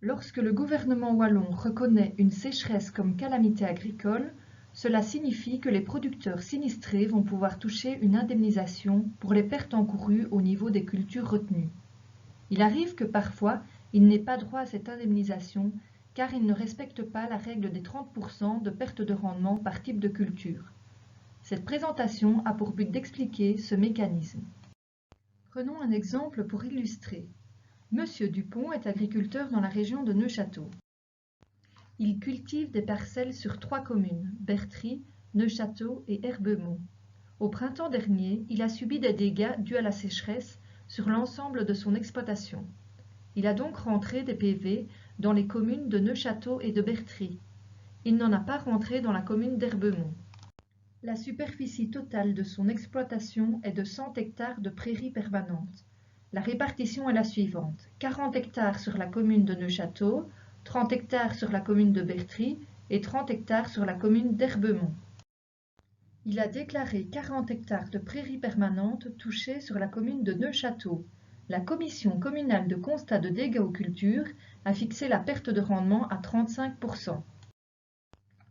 Lorsque le gouvernement wallon reconnaît une sécheresse comme calamité agricole, cela signifie que les producteurs sinistrés vont pouvoir toucher une indemnisation pour les pertes encourues au niveau des cultures retenues. Il arrive que parfois, ils n'aient pas droit à cette indemnisation car ils ne respectent pas la règle des 30% de perte de rendement par type de culture. Cette présentation a pour but d'expliquer ce mécanisme. Prenons un exemple pour illustrer. Monsieur Dupont est agriculteur dans la région de Neufchâteau. Il cultive des parcelles sur 3 communes, Bertry, Neufchâteau et Herbemont. Au printemps dernier, il a subi des dégâts dus à la sécheresse sur l'ensemble de son exploitation. Il a donc rentré des PV dans les communes de Neufchâteau et de Bertry. Il n'en a pas rentré dans la commune d'Herbemont. La superficie totale de son exploitation est de 100 hectares de prairies permanentes. La répartition est la suivante: 40 hectares sur la commune de Neufchâteau, 30 hectares sur la commune de Bertry et 30 hectares sur la commune d'Herbemont. Il a déclaré 40 hectares de prairies permanentes touchées sur la commune de Neufchâteau. La commission communale de constat de dégâts aux cultures a fixé la perte de rendement à 35%.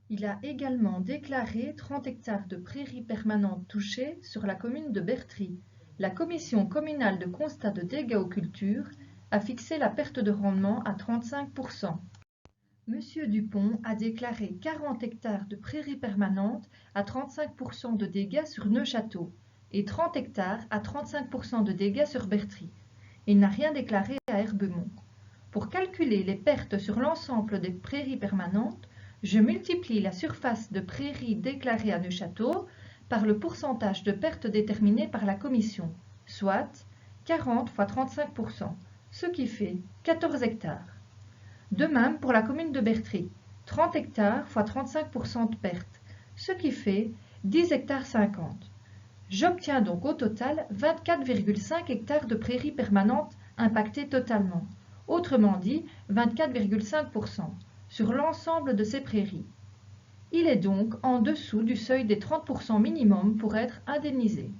Il a également déclaré 30 hectares de prairies permanentes touchées sur la commune de Bertry. La commission communale de constat de dégâts aux cultures a fixé la perte de rendement à 35%. Monsieur Dupont a déclaré 40 hectares de prairies permanentes à 35% de dégâts sur Neufchâteau et 30 hectares à 35% de dégâts sur Bertry. Il n'a rien déclaré à Herbemont. Pour calculer les pertes sur l'ensemble des prairies permanentes, je multiplie la surface de prairies déclarée à Neufchâteau par le pourcentage de pertes déterminé par la commission, soit 40 fois 35%, ce qui fait 14 hectares. De même pour la commune de Bertry, 30 hectares fois 35% de pertes, ce qui fait 10 hectares 50. J'obtiens donc au total 24,5 hectares de prairies permanentes impactées totalement, autrement dit 24,5%, sur l'ensemble de ces prairies. Il est donc en dessous du seuil des 30% minimum pour être indemnisé.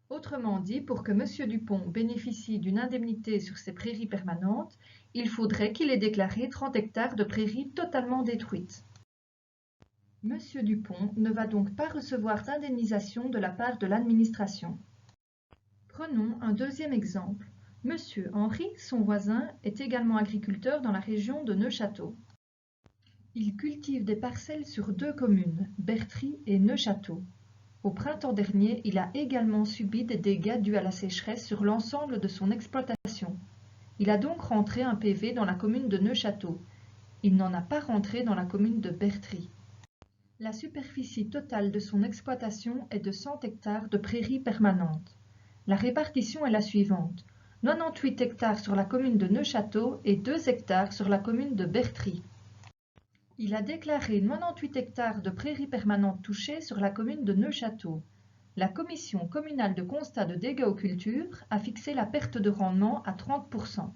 Autrement dit, pour que M. Dupont bénéficie d'une indemnité sur ces prairies permanentes, il faudrait qu'il ait déclaré 30 hectares de prairies totalement détruites. M. Dupont ne va donc pas recevoir d'indemnisation de la part de l'administration. Prenons un deuxième exemple. M. Henri, son voisin, est également agriculteur dans la région de Neufchâteau. Il cultive des parcelles sur 2 communes, Bertry et Neufchâteau. Au printemps dernier, il a également subi des dégâts dus à la sécheresse sur l'ensemble de son exploitation. Il a donc rentré un PV dans la commune de Neufchâteau. Il n'en a pas rentré dans la commune de Bertry. La superficie totale de son exploitation est de 100 hectares de prairies permanentes. La répartition est la suivante: 98 hectares sur la commune de Neufchâteau et 2 hectares sur la commune de Bertry. Il a déclaré 98 hectares de prairies permanentes touchées sur la commune de Neufchâteau. La commission communale de constat de dégâts aux cultures a fixé la perte de rendement à 30%.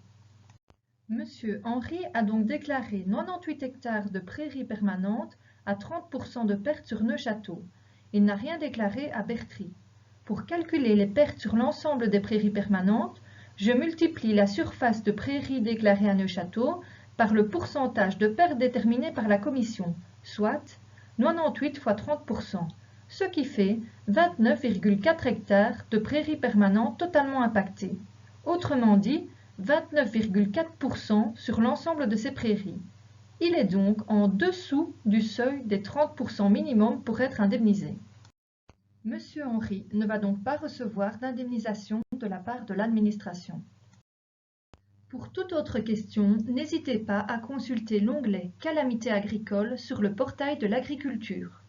Monsieur Henri a donc déclaré 98 hectares de prairies permanentes à 30% de pertes sur Neufchâteau. Il n'a rien déclaré à Bertry. Pour calculer les pertes sur l'ensemble des prairies permanentes, je multiplie la surface de prairies déclarée à Neufchâteau par le pourcentage de pertes déterminé par la commission, soit 98 fois 30%, ce qui fait 29,4 hectares de prairies permanentes totalement impactées. Autrement dit, 29,4% sur l'ensemble de ces prairies. Il est donc en dessous du seuil des 30% minimum pour être indemnisé. Monsieur Henri ne va donc pas recevoir d'indemnisation de la part de l'administration. Pour toute autre question, n'hésitez pas à consulter l'onglet Calamités agricoles sur le portail de l'agriculture.